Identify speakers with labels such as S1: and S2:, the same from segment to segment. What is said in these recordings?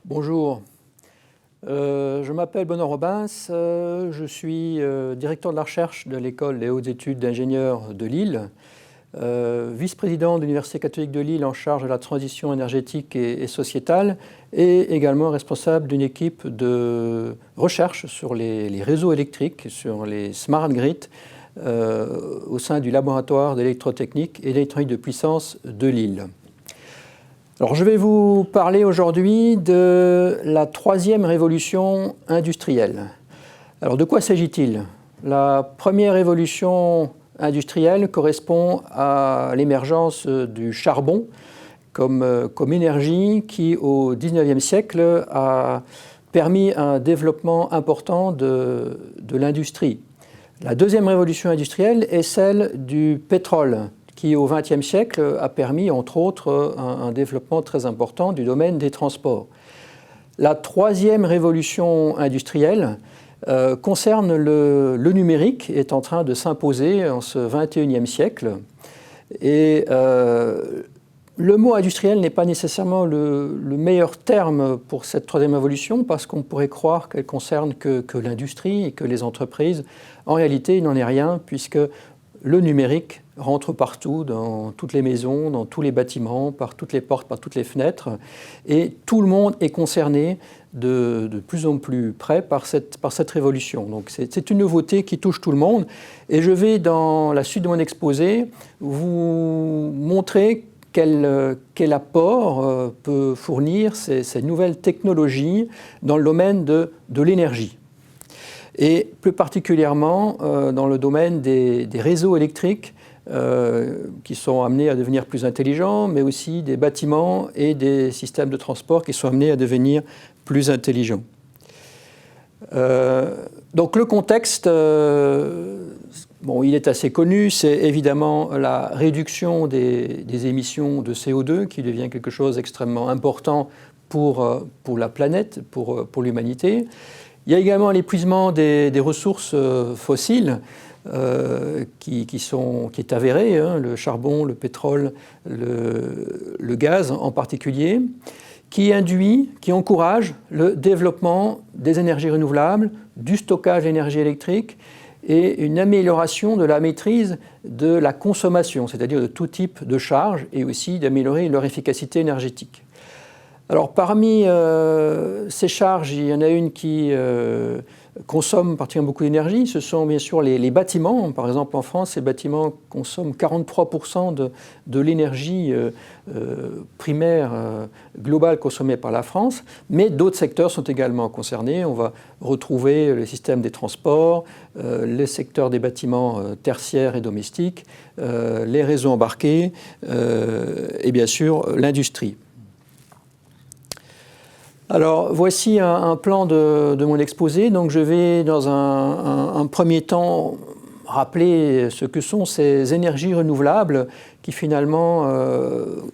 S1: Bonjour, je m'appelle Benoît Robins, je suis directeur de la recherche de l'École des hautes études d'ingénieurs de Lille, vice-président de l'Université catholique de Lille en charge de la transition énergétique et sociétale et également responsable d'une équipe de recherche sur les réseaux électriques, sur les smart grids au sein du laboratoire d'électrotechnique et d'électronique de puissance de Lille. Alors, je vais vous parler aujourd'hui de la troisième révolution industrielle. Alors, de quoi s'agit-il? La première révolution industrielle correspond à l'émergence du charbon comme énergie qui, au XIXe siècle, a permis un développement important de l'industrie. La deuxième révolution industrielle est celle du pétrole, qui au XXe siècle a permis, entre autres, un développement très important du domaine des transports. La troisième révolution industrielle concerne le numérique, est en train de s'imposer en ce XXIe siècle. Et le mot industriel n'est pas nécessairement le meilleur terme pour cette troisième révolution, parce qu'on pourrait croire qu'elle concerne que l'industrie et que les entreprises. En réalité, il n'en est rien, puisque le numérique rentre partout, dans toutes les maisons, dans tous les bâtiments, par toutes les portes, par toutes les fenêtres. Et tout le monde est concerné de plus en plus près par cette révolution. Donc c'est une nouveauté qui touche tout le monde. Et je vais, dans la suite de mon exposé, vous montrer quel apport peut fournir ces nouvelles technologies dans le domaine de l'énergie. Et plus particulièrement dans le domaine des réseaux électriques qui sont amenés à devenir plus intelligents, mais aussi des bâtiments et des systèmes de transport qui sont amenés à devenir plus intelligents. Donc le contexte, il est assez connu, c'est évidemment la réduction des émissions de CO2 qui devient quelque chose d'extrêmement important pour la planète, pour l'humanité. Il y a également l'épuisement des ressources fossiles qui est avéré, le charbon, le pétrole, le gaz en particulier, qui encourage le développement des énergies renouvelables, du stockage d'énergie électrique et une amélioration de la maîtrise de la consommation, c'est-à-dire de tout type de charges, et aussi d'améliorer leur efficacité énergétique. Alors parmi ces charges, il y en a une qui consomme particulièrement beaucoup d'énergie, ce sont bien sûr les bâtiments. Par exemple en France, ces bâtiments consomment 43% de l'énergie primaire globale consommée par la France, mais d'autres secteurs sont également concernés. On va retrouver le système des transports, les secteurs des bâtiments tertiaires et domestiques, les réseaux embarqués et bien sûr l'industrie. Alors, voici un plan de mon exposé. Donc, je vais, dans un premier temps, rappeler ce que sont ces énergies renouvelables qui, finalement,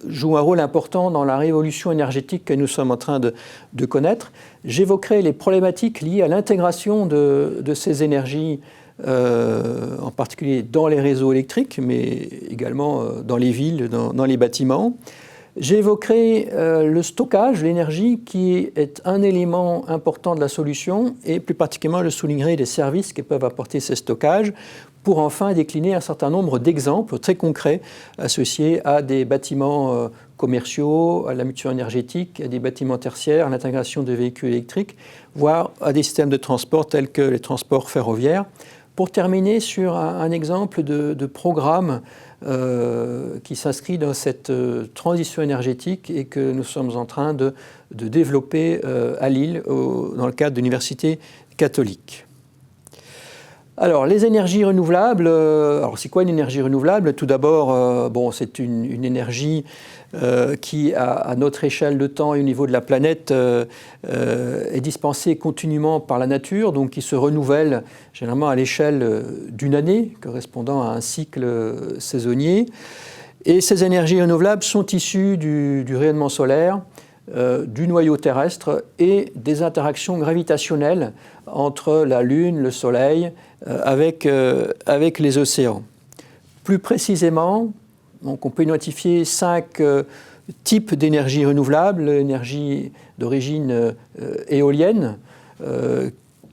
S1: jouent un rôle important dans la révolution énergétique que nous sommes en train de connaître. J'évoquerai les problématiques liées à l'intégration de ces énergies, en particulier dans les réseaux électriques, mais également dans les villes, dans les bâtiments. J'évoquerai le stockage, l'énergie, qui est un élément important de la solution, et plus particulièrement je soulignerai les services que peuvent apporter ces stockages, pour enfin décliner un certain nombre d'exemples très concrets associés à des bâtiments commerciaux, à la mutuelle énergétique, à des bâtiments tertiaires, à l'intégration des véhicules électriques, voire à des systèmes de transport tels que les transports ferroviaires. Pour terminer sur un exemple de programme qui s'inscrit dans cette transition énergétique et que nous sommes en train de développer à Lille dans le cadre de l'Université catholique. Alors, les énergies renouvelables, alors c'est quoi une énergie renouvelable? Tout d'abord, c'est une énergie qui, à notre échelle de temps et au niveau de la planète, est dispensée continuellement par la nature, donc qui se renouvelle généralement à l'échelle d'une année, correspondant à un cycle saisonnier. Et ces énergies renouvelables sont issues du rayonnement solaire, du noyau terrestre et des interactions gravitationnelles entre la Lune, le Soleil, avec les océans. Plus précisément, donc on peut identifier 5 types d'énergie renouvelable, l'énergie d'origine éolienne,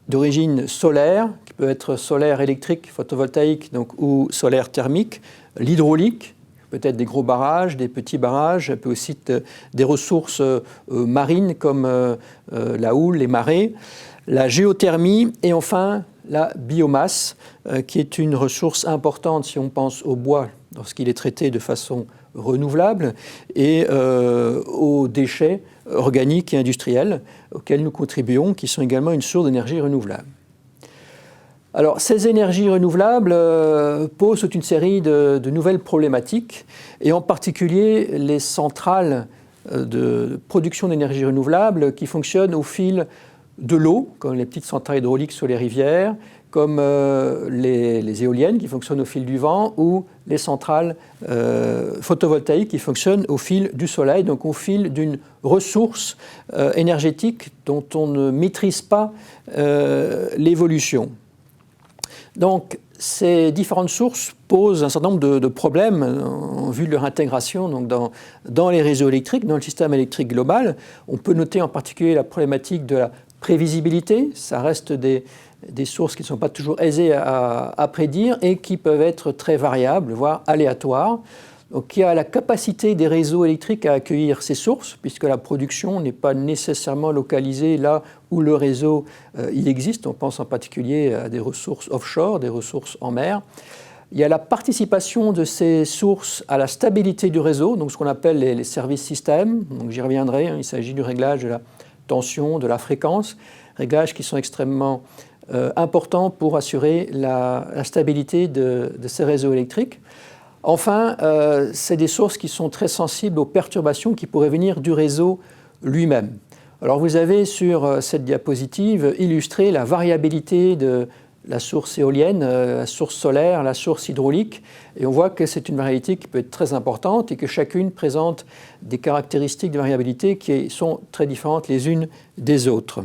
S1: d'origine solaire, qui peut être solaire électrique, photovoltaïque donc, ou solaire thermique, l'hydraulique, peut-être des gros barrages, des petits barrages, ça peut aussi être des ressources marines comme la houle, les marées, la géothermie et enfin la biomasse, qui est une ressource importante si on pense au bois lorsqu'il est traité de façon renouvelable et aux déchets organiques et industriels auxquels nous contribuons, qui sont également une source d'énergie renouvelable. Alors, ces énergies renouvelables posent toute une série de nouvelles problématiques, et en particulier les centrales de production d'énergie renouvelable qui fonctionnent au fil de l'eau, comme les petites centrales hydrauliques sur les rivières, comme les éoliennes qui fonctionnent au fil du vent, ou les centrales photovoltaïques qui fonctionnent au fil du soleil, donc au fil d'une ressource énergétique dont on ne maîtrise pas l'évolution. Donc, ces différentes sources posent un certain nombre de problèmes en vue de leur intégration donc dans les réseaux électriques, dans le système électrique global. On peut noter en particulier la problématique de la prévisibilité. Ça reste des sources qui ne sont pas toujours aisées à prédire et qui peuvent être très variables, voire aléatoires. Donc, il y a la capacité des réseaux électriques à accueillir ces sources, puisque la production n'est pas nécessairement localisée là où le réseau il existe. On pense en particulier à des ressources offshore, des ressources en mer. Il y a la participation de ces sources à la stabilité du réseau, donc ce qu'on appelle les services systèmes. Donc, j'y reviendrai, il s'agit du réglage de la tension, de la fréquence, réglages qui sont extrêmement importants pour assurer la stabilité de ces réseaux électriques. Enfin, c'est des sources qui sont très sensibles aux perturbations qui pourraient venir du réseau lui-même. Alors vous avez sur cette diapositive illustré la variabilité de la source éolienne, la source solaire, la source hydraulique, et on voit que c'est une variabilité qui peut être très importante et que chacune présente des caractéristiques de variabilité qui sont très différentes les unes des autres.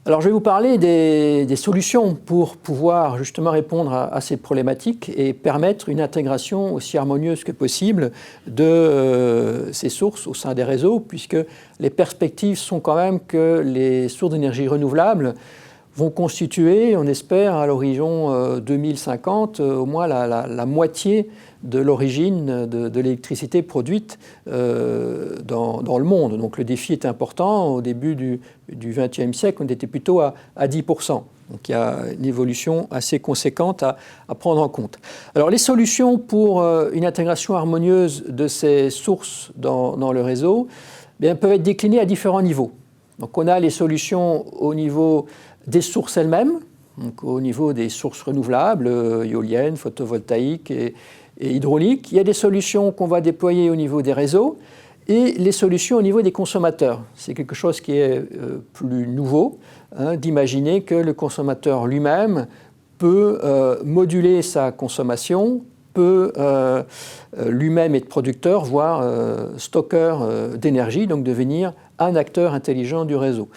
S1: Alors je vais vous parler des solutions pour pouvoir justement répondre à ces problématiques et permettre une intégration aussi harmonieuse que possible de ces sources au sein des réseaux, puisque les perspectives sont quand même que les sources d'énergie renouvelables vont constituer, on espère, à l'horizon 2050, au moins la moitié de l'origine de l'électricité produite dans le monde. Donc le défi est important. Au début du XXe siècle, on était plutôt à 10%. Donc il y a une évolution assez conséquente à prendre en compte. Alors les solutions pour une intégration harmonieuse de ces sources dans le réseau peuvent être déclinées à différents niveaux. Donc on a les solutions au niveau des sources elles-mêmes, donc au niveau des sources renouvelables, éoliennes, photovoltaïques et hydrauliques. Il y a des solutions qu'on va déployer au niveau des réseaux et les solutions au niveau des consommateurs. C'est quelque chose qui est plus nouveau, d'imaginer que le consommateur lui-même peut moduler sa consommation, peut lui-même être producteur, voire stockeur d'énergie, donc devenir un acteur intelligent du réseau.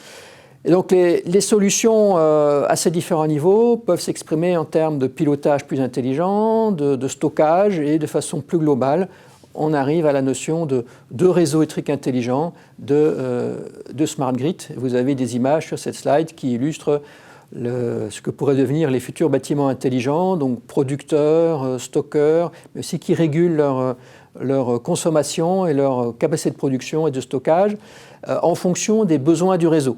S1: Et donc les solutions à ces différents niveaux peuvent s'exprimer en termes de pilotage plus intelligent, de stockage, et de façon plus globale, on arrive à la notion de réseau électrique intelligent, de smart grid. Vous avez des images sur cette slide qui illustrent ce que pourraient devenir les futurs bâtiments intelligents, donc producteurs, stockeurs, mais aussi qui régulent leur consommation et leur capacité de production et de stockage en fonction des besoins du réseau.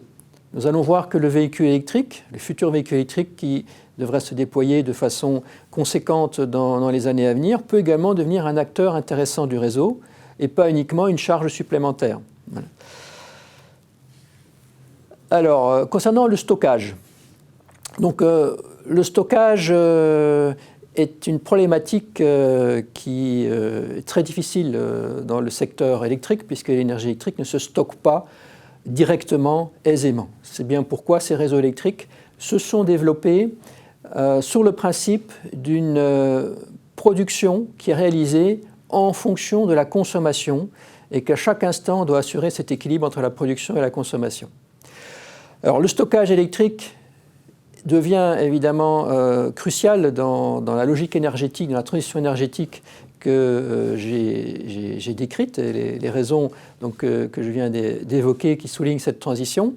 S1: Nous allons voir que le véhicule électrique, les futurs véhicules électriques qui devraient se déployer de façon conséquente dans les années à venir, peut également devenir un acteur intéressant du réseau et pas uniquement une charge supplémentaire. Voilà. Alors, concernant le stockage. Donc, le stockage est une problématique qui est très difficile dans le secteur électrique, puisque l'énergie électrique ne se stocke pas directement, aisément. C'est bien pourquoi ces réseaux électriques se sont développés sur le principe d'une production qui est réalisée en fonction de la consommation et qu'à chaque instant on doit assurer cet équilibre entre la production et la consommation. Alors le stockage électrique devient évidemment crucial dans la logique énergétique, dans la transition énergétique que j'ai décrites, et les raisons donc, que je viens d'évoquer qui soulignent cette transition.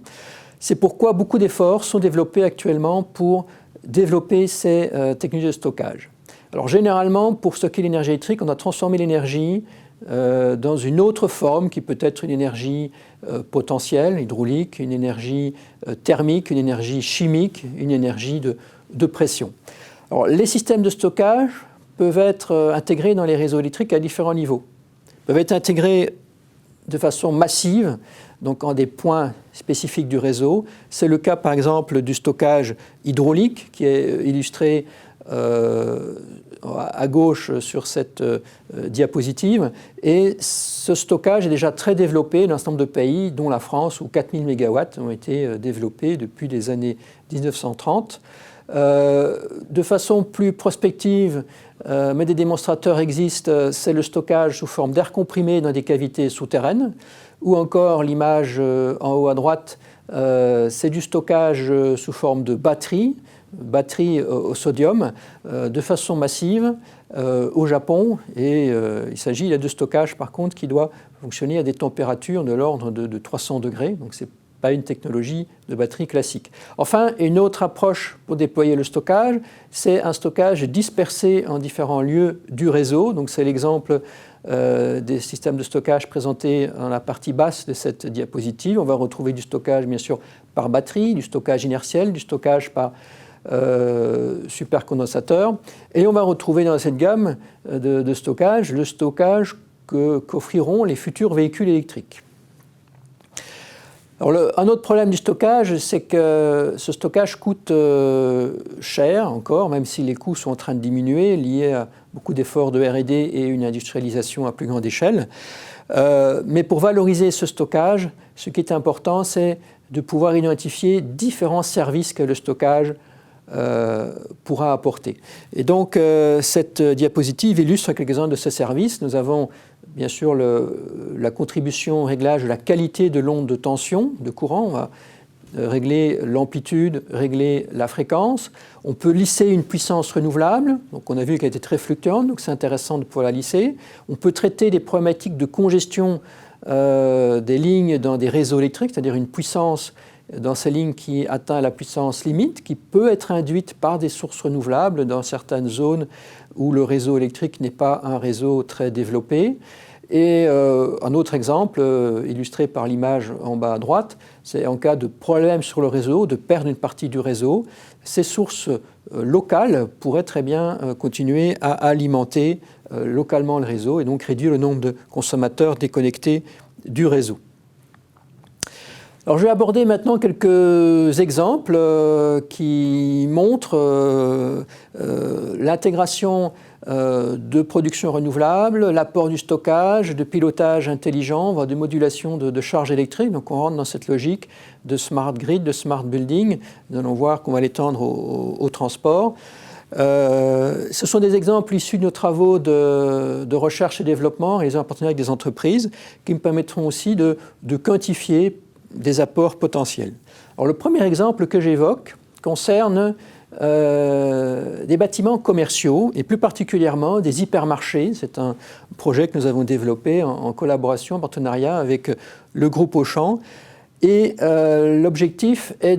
S1: C'est pourquoi beaucoup d'efforts sont développés actuellement pour développer ces technologies de stockage. Alors généralement, pour stocker l'énergie électrique, on a transformé l'énergie dans une autre forme qui peut être une énergie potentielle, hydraulique, une énergie thermique, une énergie chimique, une énergie de pression. Alors, les systèmes de stockage peuvent être intégrés dans les réseaux électriques à différents niveaux. Ils peuvent être intégrés de façon massive, donc en des points spécifiques du réseau. C'est le cas par exemple du stockage hydraulique qui est illustré à gauche sur cette diapositive. Et ce stockage est déjà très développé dans un certain nombre de pays, dont la France, où 4000 MW ont été développés depuis les années 1930. De façon plus prospective, mais des démonstrateurs existent, c'est le stockage sous forme d'air comprimé dans des cavités souterraines, ou encore l'image en haut à droite, c'est du stockage sous forme de batterie au sodium, de façon massive au Japon. Et il s'agit là de stockage par contre qui doit fonctionner à des températures de l'ordre de 300 degrés, donc c'est pas une technologie de batterie classique. Enfin, une autre approche pour déployer le stockage, c'est un stockage dispersé en différents lieux du réseau. Donc c'est l'exemple des systèmes de stockage présentés dans la partie basse de cette diapositive. On va retrouver du stockage bien sûr par batterie, du stockage inertiel, du stockage par supercondensateur. Et on va retrouver dans cette gamme de stockage le stockage qu'offriront les futurs véhicules électriques. Alors un autre problème du stockage, c'est que ce stockage coûte cher encore, même si les coûts sont en train de diminuer, liés à beaucoup d'efforts de R&D et une industrialisation à plus grande échelle. Mais pour valoriser ce stockage, ce qui est important, c'est de pouvoir identifier différents services que le stockage pourra apporter. Et donc, cette diapositive illustre quelques-uns de ces services. Nous avons bien sûr la contribution au réglage de la qualité de l'onde de tension, de courant. On va régler l'amplitude, régler la fréquence. On peut lisser une puissance renouvelable. Donc on a vu qu'elle était très fluctuante, donc c'est intéressant de pouvoir la lisser. On peut traiter des problématiques de congestion des lignes dans des réseaux électriques, c'est-à-dire une puissance dans ces lignes qui atteint la puissance limite, qui peut être induite par des sources renouvelables dans certaines zones où le réseau électrique n'est pas un réseau très développé. Et un autre exemple, illustré par l'image en bas à droite, c'est en cas de problème sur le réseau, de perdre une partie du réseau, ces sources locales pourraient très bien continuer à alimenter localement le réseau et donc réduire le nombre de consommateurs déconnectés du réseau. Alors, je vais aborder maintenant quelques exemples qui montrent l'intégration de production renouvelable, l'apport du stockage, de pilotage intelligent, voire de modulation de charge électrique. Donc on rentre dans cette logique de smart grid, de smart building. Nous allons voir qu'on va l'étendre au transport. Ce sont des exemples issus de nos travaux de recherche et développement réalisés en partenariat avec des entreprises qui me permettront aussi de quantifier des apports potentiels. Alors, le premier exemple que j'évoque concerne des bâtiments commerciaux et plus particulièrement des hypermarchés. C'est un projet que nous avons développé en collaboration, en partenariat avec le groupe Auchan. Et l'objectif est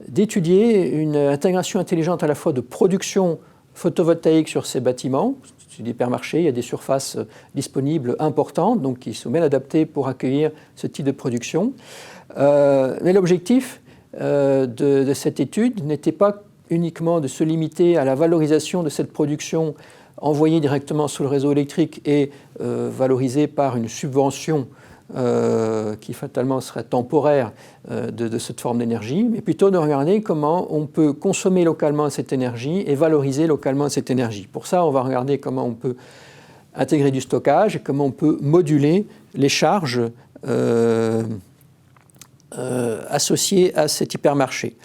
S1: d'étudier une intégration intelligente à la fois de production photovoltaïque sur ces bâtiments. Sur l'hypermarché, il y a des surfaces disponibles importantes, donc qui sont bien adaptées pour accueillir ce type de production. Mais l'objectif de cette étude n'était pas uniquement de se limiter à la valorisation de cette production envoyée directement sur le réseau électrique et valorisée par une subvention qui fatalement serait temporaire de cette forme d'énergie, mais plutôt de regarder comment on peut consommer localement cette énergie et valoriser localement cette énergie. Pour ça, on va regarder comment on peut intégrer du stockage et comment on peut moduler les charges associées à cet hypermarché.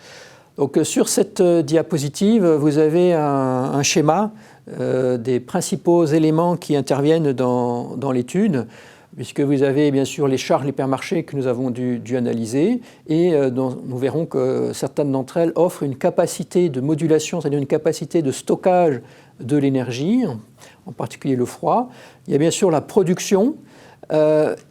S1: Donc, sur cette diapositive, vous avez un schéma des principaux éléments qui interviennent dans l'étude. puisque vous avez bien sûr les charges l'hypermarché que nous avons dû analyser, et nous verrons que certaines d'entre elles offrent une capacité de modulation, c'est-à-dire une capacité de stockage de l'énergie, en particulier le froid. Il y a bien sûr la production,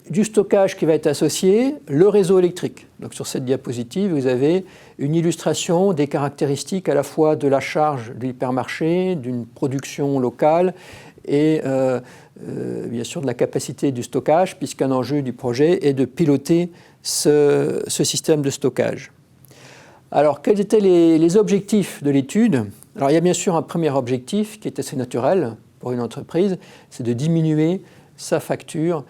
S1: du stockage qui va être associé, le réseau électrique. Donc sur cette diapositive, vous avez une illustration des caractéristiques à la fois de la charge de l'hypermarché, d'une production locale et bien sûr de la capacité du stockage, puisqu'un enjeu du projet est de piloter ce système de stockage. Alors, quels étaient les objectifs de l'étude? Alors, il y a bien sûr un premier objectif qui est assez naturel pour une entreprise, c'est de diminuer sa facture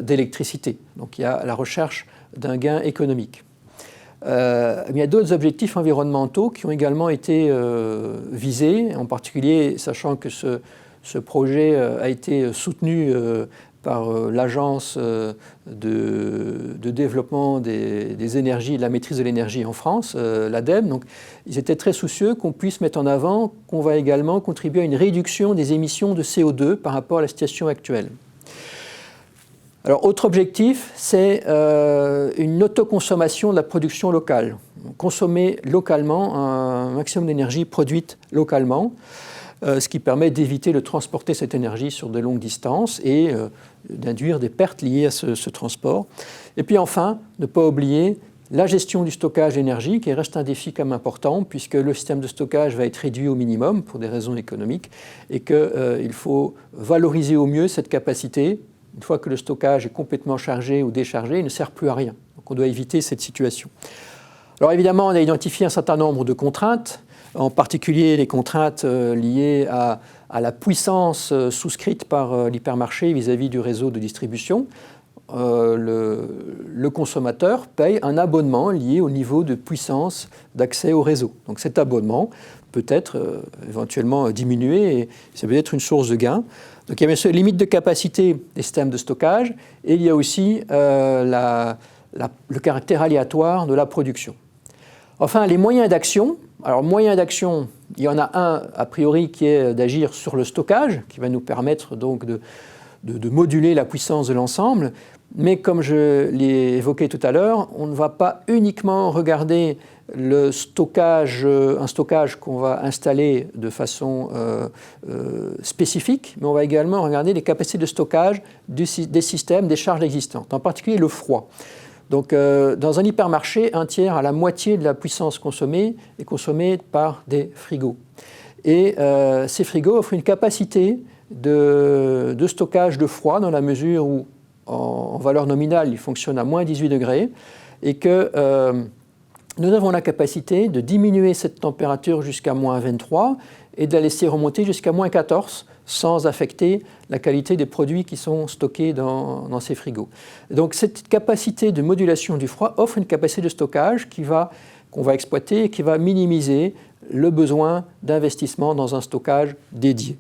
S1: d'électricité. Donc, il y a la recherche d'un gain économique. Il y a d'autres objectifs environnementaux qui ont également été visés, en particulier sachant que ce projet a été soutenu par l'Agence de développement des énergies et de la maîtrise de l'énergie en France, l'ADEME. Donc, ils étaient très soucieux qu'on puisse mettre en avant qu'on va également contribuer à une réduction des émissions de CO2 par rapport à la situation actuelle. Alors, autre objectif, c'est une autoconsommation de la production locale. Consommer localement un maximum d'énergie produite localement, ce qui permet d'éviter de transporter cette énergie sur de longues distances et d'induire des pertes liées à ce transport. Et puis enfin, ne pas oublier la gestion du stockage d'énergie, qui reste un défi quand même important, puisque le système de stockage va être réduit au minimum pour des raisons économiques, et qu'il faut valoriser au mieux cette capacité. Une fois que le stockage est complètement chargé ou déchargé, il ne sert plus à rien. Donc on doit éviter cette situation. Alors évidemment, on a identifié un certain nombre de contraintes, en particulier les contraintes liées à la puissance souscrite par l'hypermarché vis-à-vis du réseau de distribution. Le consommateur paye un abonnement lié au niveau de puissance d'accès au réseau. Donc cet abonnement peut être éventuellement diminué et ça peut être une source de gain. Donc il y a bien sûr les limites de capacité des systèmes de stockage et il y a aussi le caractère aléatoire de la production. Enfin, les moyens d'action. Alors, moyens d'action, il y en a un, a priori, qui est d'agir sur le stockage, qui va nous permettre donc de moduler la puissance de l'ensemble. Mais comme je l'ai évoqué tout à l'heure, on ne va pas uniquement regarder un stockage qu'on va installer de façon spécifique, mais on va également regarder les capacités de stockage des systèmes, des charges existantes, en particulier le froid. Donc, dans un hypermarché, un tiers à la moitié de la puissance consommée est consommée par des frigos. Et ces frigos offrent une capacité de stockage de froid dans la mesure où, en valeur nominale, ils fonctionnent à moins 18 degrés et que nous avons la capacité de diminuer cette température jusqu'à moins 23 et de la laisser remonter jusqu'à moins 14 sans affecter la qualité des produits qui sont stockés dans ces frigos. Donc cette capacité de modulation du froid offre une capacité de stockage qu'on va exploiter et qui va minimiser le besoin d'investissement dans un stockage dédié.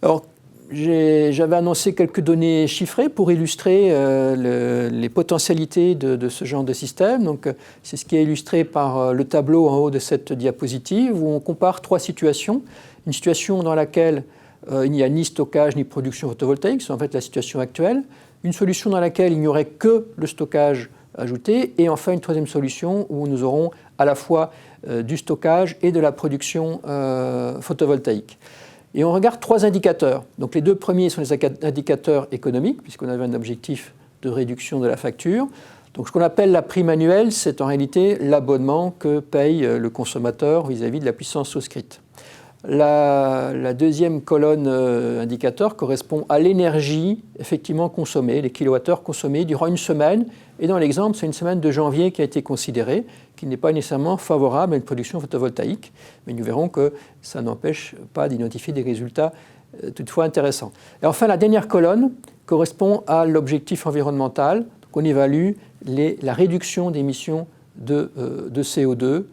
S1: Alors, j'avais annoncé quelques données chiffrées pour illustrer les potentialités de ce genre de système. Donc, c'est ce qui est illustré par le tableau en haut de cette diapositive où on compare trois situations. Une situation dans laquelle il n'y a ni stockage ni production photovoltaïque, c'est en fait la situation actuelle. Une solution dans laquelle il n'y aurait que le stockage ajouté. Et enfin, une troisième solution où nous aurons à la fois du stockage et de la production photovoltaïque. Et on regarde trois indicateurs. Donc les deux premiers sont les indicateurs économiques, puisqu'on avait un objectif de réduction de la facture. Donc ce qu'on appelle la prime annuelle, c'est en réalité l'abonnement que paye le consommateur vis-à-vis de la puissance souscrite. La deuxième colonne indicateur correspond à l'énergie effectivement consommée, les kilowattheures consommés durant une semaine. Et dans l'exemple, c'est une semaine de janvier qui a été considérée, qui n'est pas nécessairement favorable à une production photovoltaïque. Mais nous verrons que ça n'empêche pas d'identifier des résultats toutefois intéressants. Et enfin, la dernière colonne correspond à l'objectif environnemental. Donc, on évalue la réduction d'émissions de CO2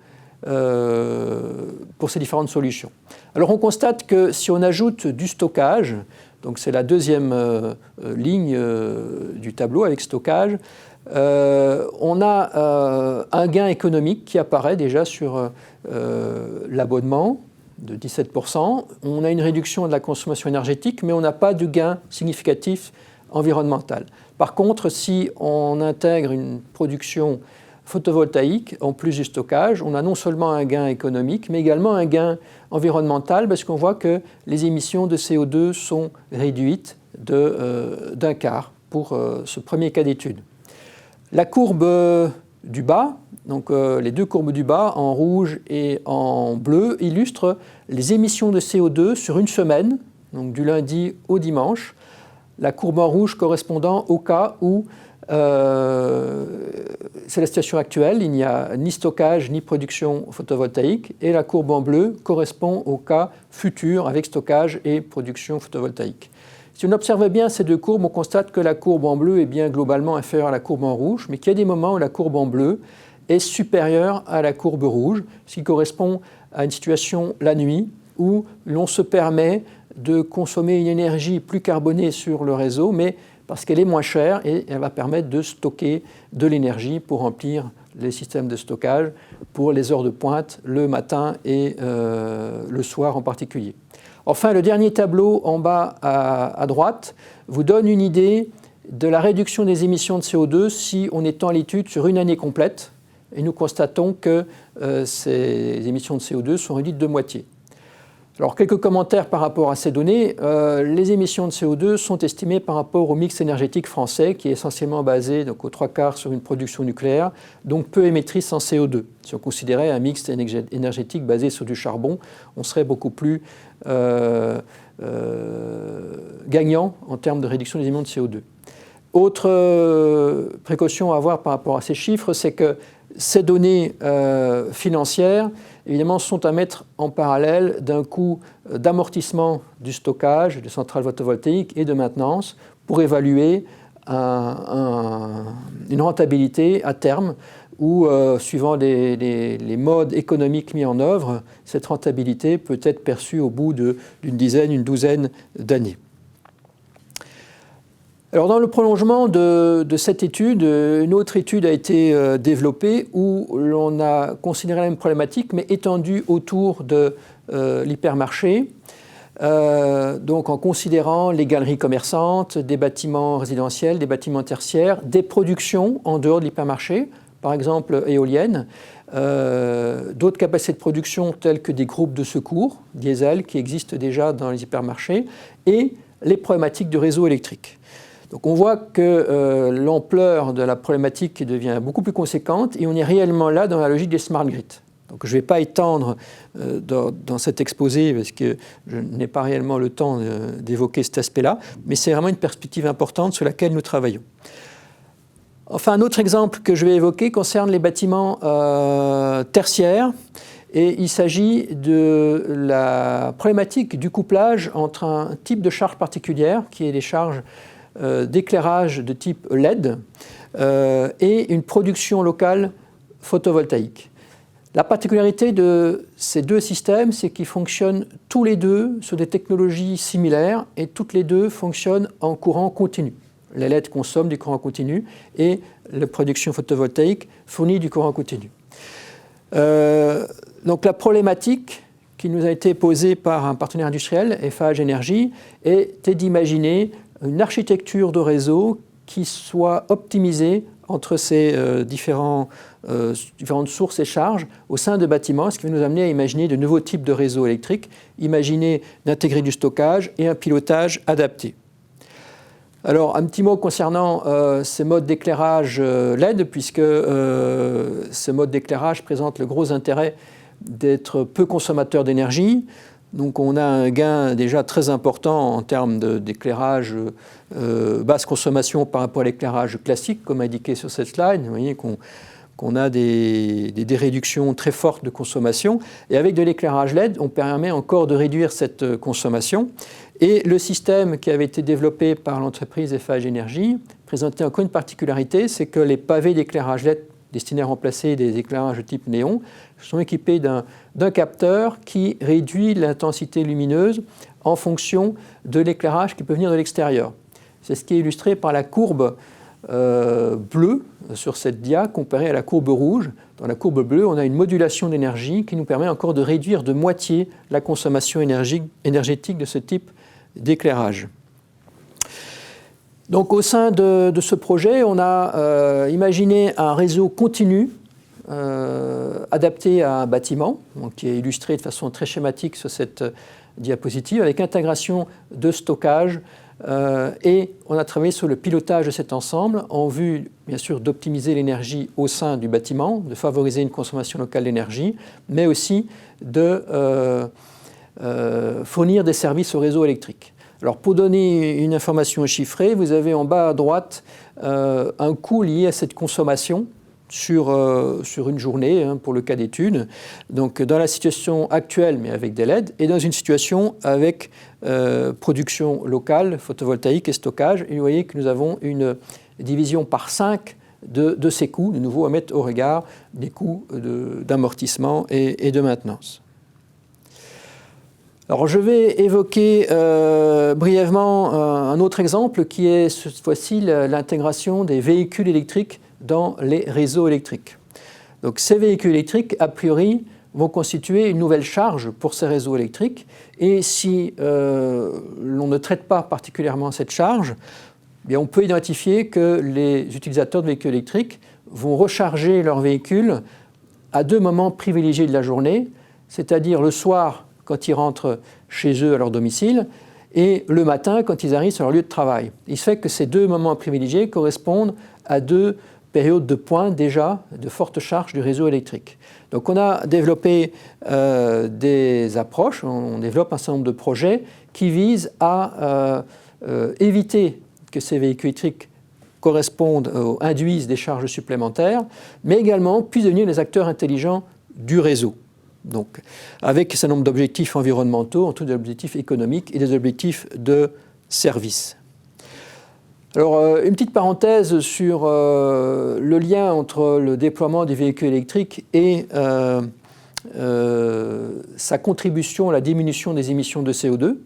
S1: pour ces différentes solutions. Alors on constate que si on ajoute du stockage, donc c'est la deuxième ligne du tableau avec stockage, on a un gain économique qui apparaît déjà sur l'abonnement. de 17%. On a une réduction de la consommation énergétique, mais on n'a pas de gain significatif environnemental. Par contre, si on intègre une production photovoltaïque en plus du stockage, on a non seulement un gain économique, mais également un gain environnemental, parce qu'on voit que les émissions de CO2 sont réduites d'un quart pour ce premier cas d'étude. La courbe du bas, donc les deux courbes du bas, en rouge et en bleu, illustrent les émissions de CO2 sur une semaine, donc du lundi au dimanche. La courbe en rouge correspondant au cas où c'est la situation actuelle, il n'y a ni stockage ni production photovoltaïque, et la courbe en bleu correspond au cas futur avec stockage et production photovoltaïque. Si on observe bien ces deux courbes, on constate que la courbe en bleu est bien globalement inférieure à la courbe en rouge, mais qu'il y a des moments où la courbe en bleu est supérieure à la courbe rouge, ce qui correspond à une situation la nuit où l'on se permet de consommer une énergie plus carbonée sur le réseau, mais parce qu'elle est moins chère et elle va permettre de stocker de l'énergie pour remplir les systèmes de stockage pour les heures de pointe, le matin et le soir en particulier. Enfin, le dernier tableau en bas à droite vous donne une idée de la réduction des émissions de CO2 si on étend l'étude sur une année complète. Et nous constatons que ces émissions de CO2 sont réduites de moitié. Alors, quelques commentaires par rapport à ces données. Les émissions de CO2 sont estimées par rapport au mix énergétique français, qui est essentiellement basé donc, aux 3/4 sur une production nucléaire, donc peu émettrice en CO2. Si on considérait un mix énergétique basé sur du charbon, on serait beaucoup plus gagnant en termes de réduction des émissions de CO2. Autre précaution à avoir par rapport à ces chiffres, c'est que ces données financières, évidemment, sont à mettre en parallèle d'un coût d'amortissement du stockage, de centrales photovoltaïques et de maintenance pour évaluer une rentabilité à terme où, suivant les modes économiques mis en œuvre, cette rentabilité peut être perçue au bout d'une dizaine, une douzaine d'années. Alors, dans le prolongement de cette étude, une autre étude a été développée où l'on a considéré la même problématique, mais étendue autour de l'hypermarché, donc en considérant les galeries commerçantes, des bâtiments résidentiels, des bâtiments tertiaires, des productions en dehors de l'hypermarché, par exemple éoliennes, d'autres capacités de production telles que des groupes de secours, diesel, qui existent déjà dans les hypermarchés, et les problématiques de réseau électrique. Donc on voit que l'ampleur de la problématique devient beaucoup plus conséquente et on est réellement là dans la logique des smart grids. Donc je ne vais pas étendre dans cet exposé parce que je n'ai pas réellement le temps d'évoquer cet aspect-là, mais c'est vraiment une perspective importante sur laquelle nous travaillons. Enfin, un autre exemple que je vais évoquer concerne les bâtiments tertiaires. Et il s'agit de la problématique du couplage entre un type de charge particulière, qui est les charges d'éclairage de type LED, et une production locale photovoltaïque. La particularité de ces deux systèmes, c'est qu'ils fonctionnent tous les deux sur des technologies similaires et toutes les deux fonctionnent en courant continu. Les LED consomment du courant continu et la production photovoltaïque fournit du courant continu. Donc la problématique qui nous a été posée par un partenaire industriel, Eiffage Énergie, était d'imaginer une architecture de réseau qui soit optimisée entre ces différentes sources et charges au sein de bâtiments, ce qui va nous amener à imaginer de nouveaux types de réseaux électriques, imaginer d'intégrer du stockage et un pilotage adapté. Alors, un petit mot concernant ces modes d'éclairage LED, puisque ces modes d'éclairage présentent le gros intérêt d'être peu consommateurs d'énergie. Donc on a un gain déjà très important en termes d'éclairage basse consommation par rapport à l'éclairage classique, comme indiqué sur cette slide. Vous voyez qu'on a des réductions très fortes de consommation. Et avec de l'éclairage LED, on permet encore de réduire cette consommation. Et le système qui avait été développé par l'entreprise Eiffage Énergie présentait encore une particularité, c'est que les pavés d'éclairage LED destinés à remplacer des éclairages de type néon sont équipés d'un capteur qui réduit l'intensité lumineuse en fonction de l'éclairage qui peut venir de l'extérieur. C'est ce qui est illustré par la courbe bleue sur cette dia comparée à la courbe rouge. Dans la courbe bleue, on a une modulation d'énergie qui nous permet encore de réduire de moitié la consommation énergétique de ce type d'éclairage. Donc au sein de ce projet, on a imaginé un réseau continu adapté à un bâtiment, donc, qui est illustré de façon très schématique sur cette diapositive, avec intégration de stockage, et on a travaillé sur le pilotage de cet ensemble en vue, bien sûr, d'optimiser l'énergie au sein du bâtiment, de favoriser une consommation locale d'énergie, mais aussi de fournir des services au réseau électrique. Alors, pour donner une information chiffrée, vous avez en bas à droite un coût lié à cette consommation sur une journée, pour le cas d'étude. Donc, dans la situation actuelle, mais avec des LED, et dans une situation avec production locale, photovoltaïque et stockage. Et vous voyez que nous avons une division par 5 de ces coûts, de nouveau à mettre au regard des coûts d'amortissement et de maintenance. Alors, je vais évoquer brièvement un autre exemple qui est cette fois-ci l'intégration des véhicules électriques dans les réseaux électriques. Donc, ces véhicules électriques, a priori, vont constituer une nouvelle charge pour ces réseaux électriques. Et si l'on ne traite pas particulièrement cette charge, eh bien, on peut identifier que les utilisateurs de véhicules électriques vont recharger leurs véhicules à 2 moments privilégiés de la journée, c'est-à-dire le soir quand ils rentrent chez eux à leur domicile et le matin quand ils arrivent sur leur lieu de travail. Il se fait que ces 2 moments privilégiés correspondent à 2 périodes de pointe déjà de forte charge du réseau électrique. Donc on a développé des approches, on développe un certain nombre de projets qui visent à éviter que ces véhicules électriques induisent des charges supplémentaires, mais également puissent devenir des acteurs intelligents du réseau. Donc, avec un certain nombre d'objectifs environnementaux, en tout des objectifs économiques et des objectifs de service. Alors, une petite parenthèse sur le lien entre le déploiement des véhicules électriques et sa contribution à la diminution des émissions de CO2.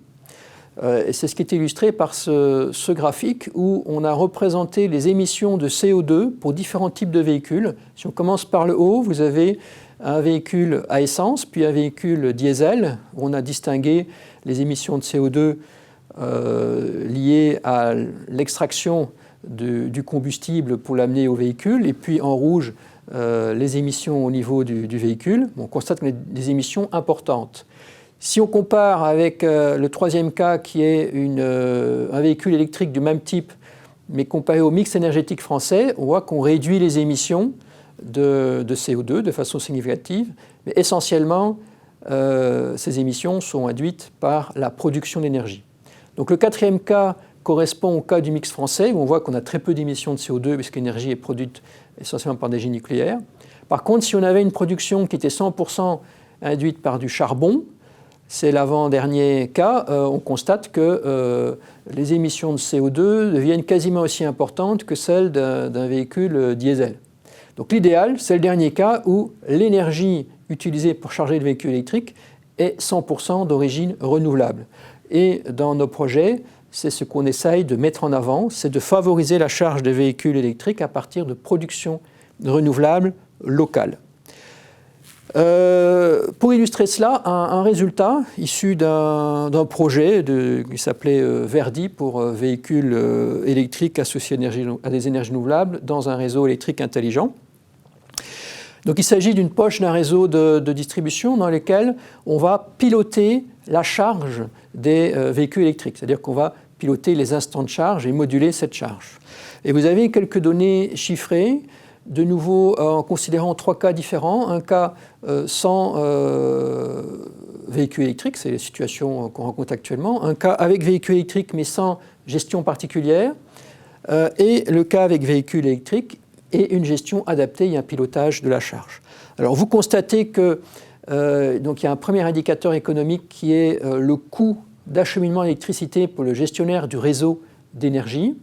S1: Et c'est ce qui est illustré par ce graphique où on a représenté les émissions de CO2 pour différents types de véhicules. Si on commence par le haut, vous avez un véhicule à essence, puis un véhicule diesel, où on a distingué les émissions de CO2 liées à l'extraction du combustible pour l'amener au véhicule, et puis en rouge, les émissions au niveau du véhicule. On constate qu'on a des émissions importantes. Si on compare avec le troisième cas, qui est un véhicule électrique du même type, mais comparé au mix énergétique français, on voit qu'on réduit les émissions de CO2 de façon significative, mais essentiellement, ces émissions sont induites par la production d'énergie. Donc le 4e cas correspond au cas du mix français, où on voit qu'on a très peu d'émissions de CO2, puisque l'énergie est produite essentiellement par des énergies nucléaires. Par contre, si on avait une production qui était 100% induite par du charbon, c'est l'avant-dernier cas, on constate que les émissions de CO2 deviennent quasiment aussi importantes que celles d'un véhicule diesel. Donc l'idéal, c'est le dernier cas où l'énergie utilisée pour charger le véhicule électrique est 100% d'origine renouvelable. Et dans nos projets, c'est ce qu'on essaye de mettre en avant, c'est de favoriser la charge des véhicules électriques à partir de production renouvelable locale. Pour illustrer cela, un résultat issu d'un projet qui s'appelait Verdi pour véhicules électriques associés à des énergies renouvelables dans un réseau électrique intelligent. Donc il s'agit d'une poche d'un réseau de distribution dans lequel on va piloter la charge des véhicules électriques, c'est-à-dire qu'on va piloter les instants de charge et moduler cette charge. Et vous avez quelques données chiffrées, de nouveau en considérant 3 cas différents. Un cas sans véhicule électrique, c'est la situation qu'on rencontre actuellement. Un cas avec véhicule électrique mais sans gestion particulière. Et le cas avec véhicule électrique et une gestion adaptée et un pilotage de la charge. Alors vous constatez que donc il y a un premier indicateur économique qui est le coût d'acheminement d'électricité pour le gestionnaire du réseau d'énergie.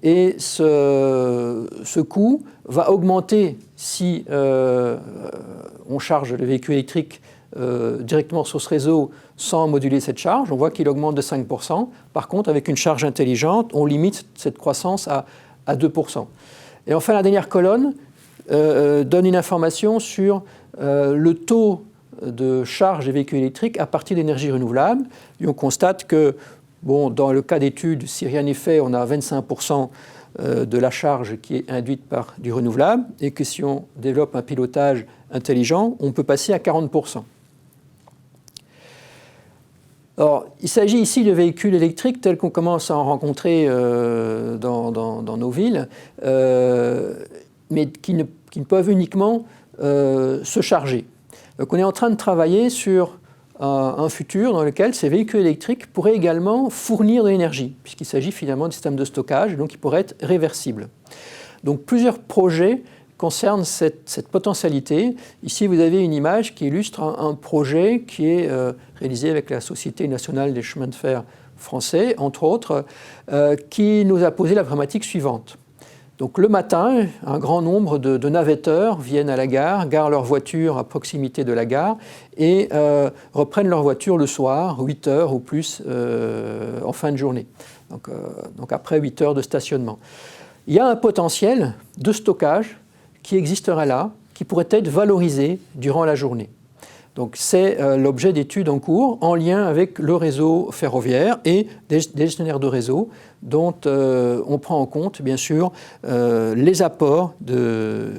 S1: Et ce coût va augmenter si on charge le véhicule électrique directement sur ce réseau sans moduler cette charge. On voit qu'il augmente de 5%. Par contre, avec une charge intelligente, on limite cette croissance à 2%. Et enfin, la dernière colonne donne une information sur le taux de charge des véhicules électriques à partir d'énergies renouvelables. Et on constate que, bon, dans le cas d'études, si rien n'est fait, on a 25% de la charge qui est induite par du renouvelable, et que si on développe un pilotage intelligent, on peut passer à 40%. Alors, il s'agit ici de véhicules électriques tels qu'on commence à en rencontrer dans nos villes, mais qui ne peuvent uniquement se charger. Donc on est en train de travailler sur un futur dans lequel ces véhicules électriques pourraient également fournir de l'énergie, puisqu'il s'agit finalement de systèmes de stockage, donc ils pourraient être réversibles. Donc plusieurs projets concernent cette potentialité. Ici, vous avez une image qui illustre un projet qui est réalisé avec la Société nationale des chemins de fer français, entre autres, qui nous a posé la problématique suivante. Donc le matin, un grand nombre de navetteurs viennent à la gare, garent leur voiture à proximité de la gare et reprennent leur voiture le soir, 8 heures ou plus en fin de journée, donc après 8 heures de stationnement. Il y a un potentiel de stockage qui existerait là, qui pourrait être valorisé durant la journée. Donc c'est l'objet d'études en cours en lien avec le réseau ferroviaire et des gestionnaires de réseau dont on prend en compte bien sûr les apports de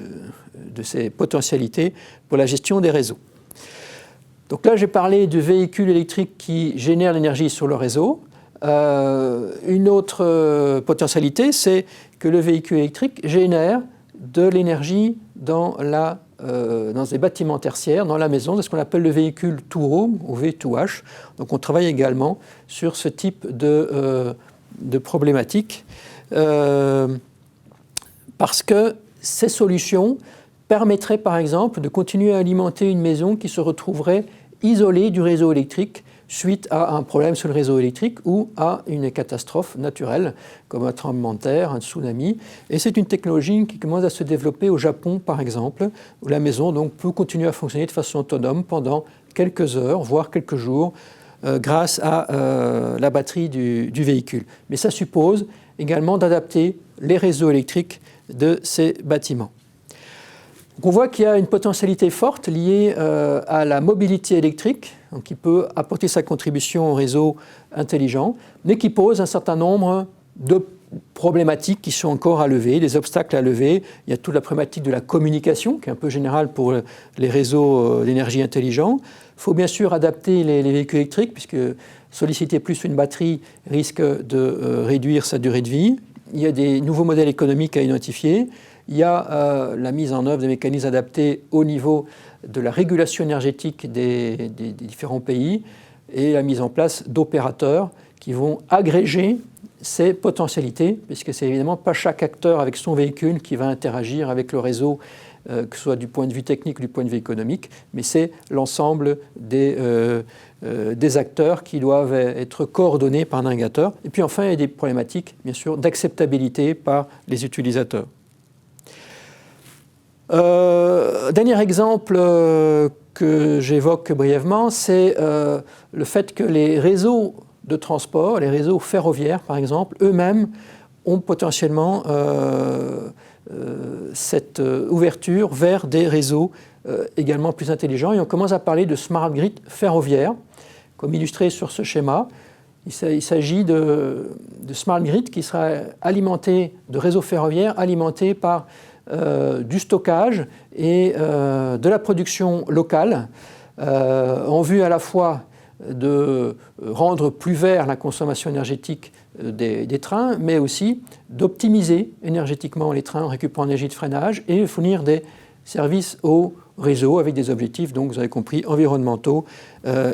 S1: ces potentialités pour la gestion des réseaux. Donc là j'ai parlé de véhicules électriques qui génèrent l'énergie sur le réseau. Une autre potentialité, c'est que le véhicule électrique génère de l'énergie dans des bâtiments tertiaires, dans la maison, c'est ce qu'on appelle le véhicule to home ou V2H. Donc on travaille également sur ce type de problématique parce que ces solutions permettraient par exemple de continuer à alimenter une maison qui se retrouverait isolée du réseau électrique suite à un problème sur le réseau électrique ou à une catastrophe naturelle, comme un tremblement de terre, un tsunami. Et c'est une technologie qui commence à se développer au Japon, par exemple, où la maison donc, peut continuer à fonctionner de façon autonome pendant quelques heures, voire quelques jours, grâce à la batterie du véhicule. Mais ça suppose également d'adapter les réseaux électriques de ces bâtiments. Donc on voit qu'il y a une potentialité forte liée à la mobilité électrique, donc qui peut apporter sa contribution au réseau intelligent, mais qui pose un certain nombre de problématiques qui sont encore à lever, des obstacles à lever. Il y a toute la problématique de la communication, qui est un peu générale pour les réseaux d'énergie intelligents. Il faut bien sûr adapter les véhicules électriques, puisque solliciter plus une batterie risque de réduire sa durée de vie. Il y a des nouveaux modèles économiques à identifier. Il y a la mise en œuvre des mécanismes adaptés au niveau de la régulation énergétique des différents pays et la mise en place d'opérateurs qui vont agréger ces potentialités, puisque c'est évidemment pas chaque acteur avec son véhicule qui va interagir avec le réseau, que ce soit du point de vue technique ou du point de vue économique, mais c'est l'ensemble des acteurs qui doivent être coordonnés par un agrégateur. Et puis enfin, il y a des problématiques, bien sûr, d'acceptabilité par les utilisateurs. Dernier exemple que j'évoque brièvement, c'est le fait que les réseaux de transport, les réseaux ferroviaires par exemple, eux-mêmes ont potentiellement cette ouverture vers des réseaux également plus intelligents. Et on commence à parler de smart grid ferroviaire, comme illustré sur ce schéma. Il s'agit de smart grid qui sera alimenté de réseaux ferroviaires alimentés par du stockage et de la production locale en vue à la fois de rendre plus vert la consommation énergétique des trains, mais aussi d'optimiser énergétiquement les trains en récupérant l'énergie de freinage et fournir des services au réseau avec des objectifs, donc vous avez compris, environnementaux,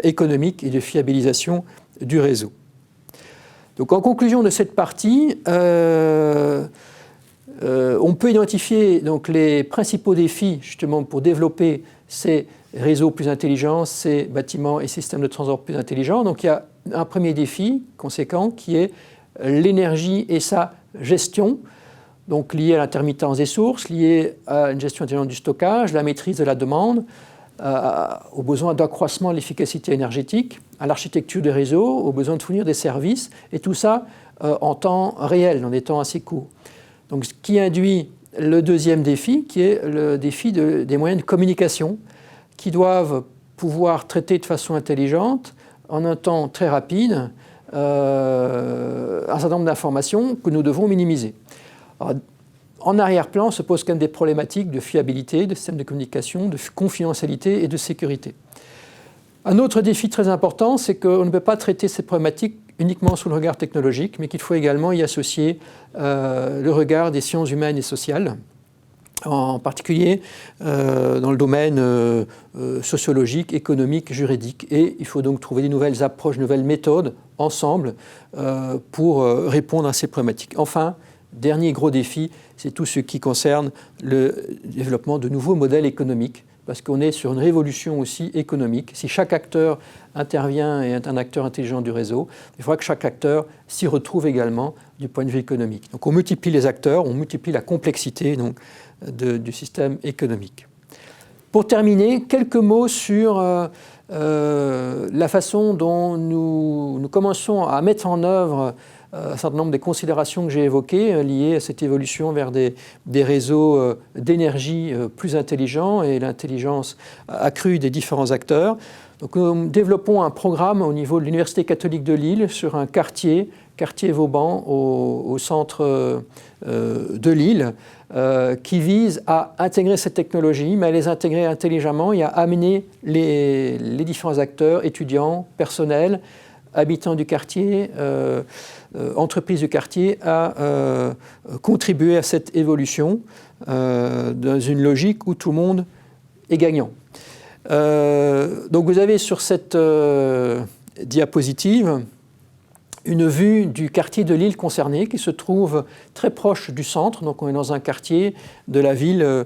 S1: économiques et de fiabilisation du réseau. Donc en conclusion de cette partie, on peut identifier donc, les principaux défis justement pour développer ces réseaux plus intelligents, ces bâtiments et systèmes de transport plus intelligents. Donc il y a un premier défi conséquent qui est l'énergie et sa gestion, donc lié à l'intermittence des sources, lié à une gestion intelligente du stockage, la maîtrise de la demande, au besoin d'accroissement de l'efficacité énergétique, à l'architecture des réseaux, au besoin de fournir des services, et tout ça en temps réel, dans des temps assez courts. Donc, ce qui induit le deuxième défi, qui est le défi des moyens de communication, qui doivent pouvoir traiter de façon intelligente, en un temps très rapide, un certain nombre d'informations que nous devons minimiser. Alors, en arrière-plan se posent quand même des problématiques de fiabilité, de système de communication, de confidentialité et de sécurité. Un autre défi très important, c'est qu'on ne peut pas traiter ces problématiques uniquement sous le regard technologique, mais qu'il faut également y associer le regard des sciences humaines et sociales, en particulier dans le domaine sociologique, économique, juridique. Et il faut donc trouver des nouvelles approches, de nouvelles méthodes ensemble pour répondre à ces problématiques. Enfin, dernier gros défi, c'est tout ce qui concerne le développement de nouveaux modèles économiques, parce qu'on est sur une révolution aussi économique. Si chaque acteur intervient et est un acteur intelligent du réseau, il faudra que chaque acteur s'y retrouve également du point de vue économique. Donc on multiplie les acteurs, on multiplie la complexité donc, du système économique. Pour terminer, quelques mots sur la façon dont nous commençons à mettre en œuvre un certain nombre des considérations que j'ai évoquées liées à cette évolution vers des réseaux d'énergie plus intelligents et l'intelligence accrue des différents acteurs. Donc, nous développons un programme au niveau de l'Université catholique de Lille sur un quartier Vauban au centre de Lille qui vise à intégrer cette technologie, mais à les intégrer intelligemment et à amener les différents acteurs, étudiants, personnels, habitants du quartier, entreprises du quartier, à contribuer à cette évolution dans une logique où tout le monde est gagnant. Donc vous avez sur cette diapositive une vue du quartier de Lille concerné qui se trouve très proche du centre. Donc on est dans un quartier de la ville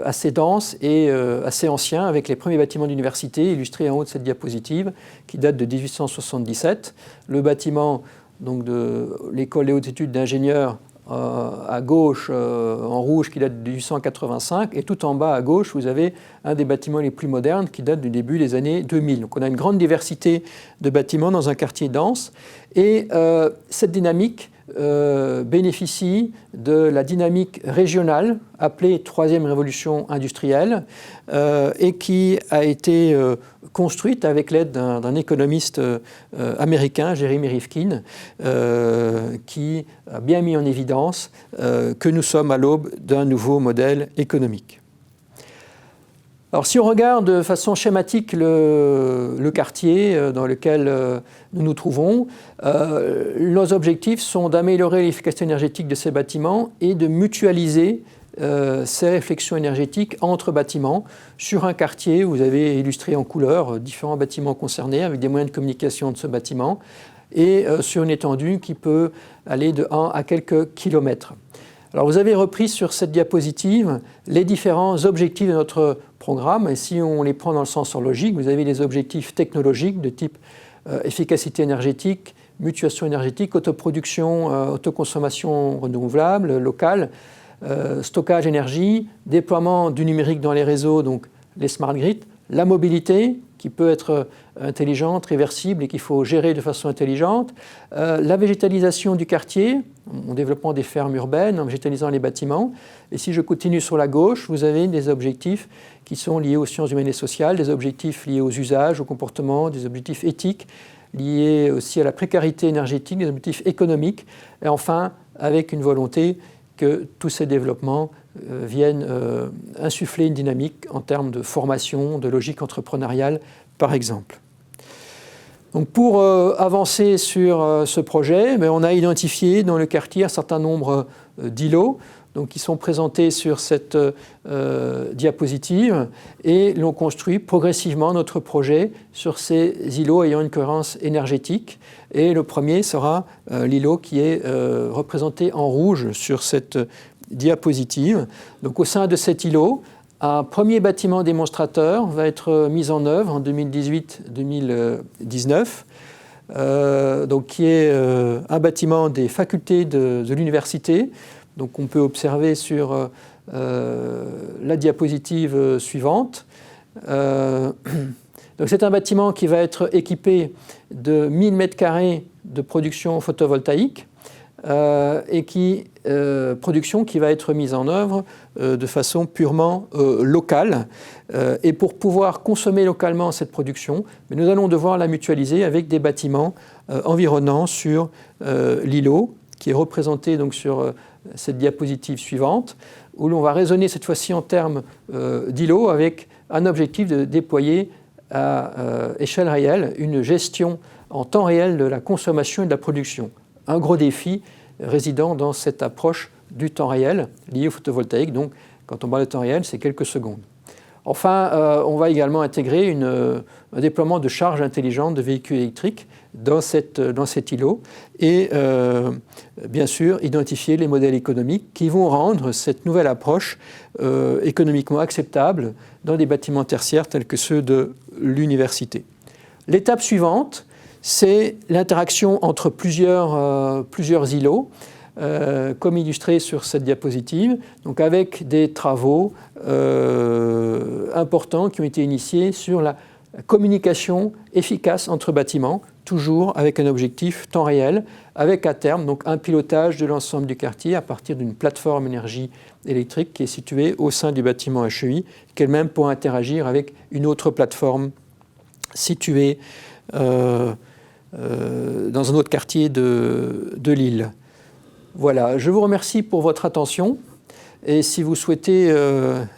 S1: assez dense et assez ancien avec les premiers bâtiments d'université illustrés en haut de cette diapositive qui date de 1877. Le bâtiment donc, de l'école des hautes études d'ingénieurs à gauche en rouge qui date de 1885 et tout en bas à gauche vous avez un des bâtiments les plus modernes qui date du début des années 2000. Donc on a une grande diversité de bâtiments dans un quartier dense et cette dynamique bénéficie de la dynamique régionale appelée troisième révolution industrielle et qui a été construite avec l'aide d'un économiste américain, Jeremy Rifkin, qui a bien mis en évidence que nous sommes à l'aube d'un nouveau modèle économique. Alors si on regarde de façon schématique le quartier dans lequel nous nous trouvons, nos objectifs sont d'améliorer l'efficacité énergétique de ces bâtiments et de mutualiser ces réflexions énergétiques entre bâtiments sur un quartier où vous avez illustré en couleur différents bâtiments concernés avec des moyens de communication de ce bâtiment et sur une étendue qui peut aller de 1 à quelques kilomètres. Alors vous avez repris sur cette diapositive les différents objectifs de notre programme et si on les prend dans le sens logique, vous avez les objectifs technologiques de type efficacité énergétique, mutuation énergétique, autoproduction, autoconsommation renouvelable, locale, stockage énergie, déploiement du numérique dans les réseaux, donc les smart grids, la mobilité qui peut être intelligente, réversible et qu'il faut gérer de façon intelligente, la végétalisation du quartier, en développant des fermes urbaines, en végétalisant les bâtiments. Et si je continue sur la gauche, vous avez des objectifs qui sont liés aux sciences humaines et sociales, des objectifs liés aux usages, au comportement, des objectifs éthiques, liés aussi à la précarité énergétique, des objectifs économiques, et enfin avec une volonté que tous ces développements viennent insuffler une dynamique en termes de formation, de logique entrepreneuriale, par exemple. Donc pour avancer sur ce projet, on a identifié dans le quartier un certain nombre d'îlots donc, qui sont présentés sur cette diapositive et l'on construit progressivement notre projet sur ces îlots ayant une cohérence énergétique. Et le premier sera l'îlot qui est représenté en rouge sur cette diapositive. Donc au sein de cet îlot, un premier bâtiment démonstrateur va être mis en œuvre en 2018-2019, donc qui est un bâtiment des facultés de l'université. Donc on peut observer sur la diapositive suivante. Donc c'est un bâtiment qui va être équipé de 1000 m² de production photovoltaïque, production qui va être mise en œuvre de façon purement locale. Et pour pouvoir consommer localement cette production, nous allons devoir la mutualiser avec des bâtiments environnants sur l'îlot, qui est représenté donc sur cette diapositive suivante, où l'on va raisonner cette fois-ci en termes d'îlot avec un objectif de déployer à échelle réelle une gestion en temps réel de la consommation et de la production. Un gros défi résidant dans cette approche du temps réel lié au photovoltaïque. Donc, quand on parle de temps réel, c'est quelques secondes. Enfin, on va également intégrer un déploiement de charges intelligentes de véhicules électriques dans cet îlot et, bien sûr, identifier les modèles économiques qui vont rendre cette nouvelle approche économiquement acceptable dans des bâtiments tertiaires tels que ceux de l'université. L'étape suivante, c'est l'interaction entre plusieurs îlots, comme illustré sur cette diapositive, donc avec des travaux importants qui ont été initiés sur la communication efficace entre bâtiments, toujours avec un objectif temps réel, avec à terme donc, un pilotage de l'ensemble du quartier à partir d'une plateforme énergie électrique qui est située au sein du bâtiment HEI, qu'elle-même pourra interagir avec une autre plateforme située dans un autre quartier de l'île. Voilà, je vous remercie pour votre attention et si vous souhaitez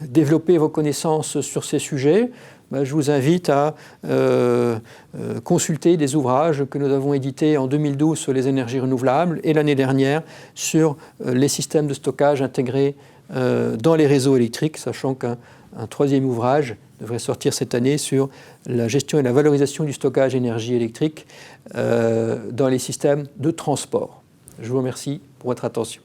S1: développer vos connaissances sur ces sujets, je vous invite à consulter des ouvrages que nous avons édités en 2012 sur les énergies renouvelables et l'année dernière sur les systèmes de stockage intégrés dans les réseaux électriques, sachant qu'un troisième ouvrage devrait sortir cette année sur la gestion et la valorisation du stockage d'énergie électrique dans les systèmes de transport. Je vous remercie pour votre attention.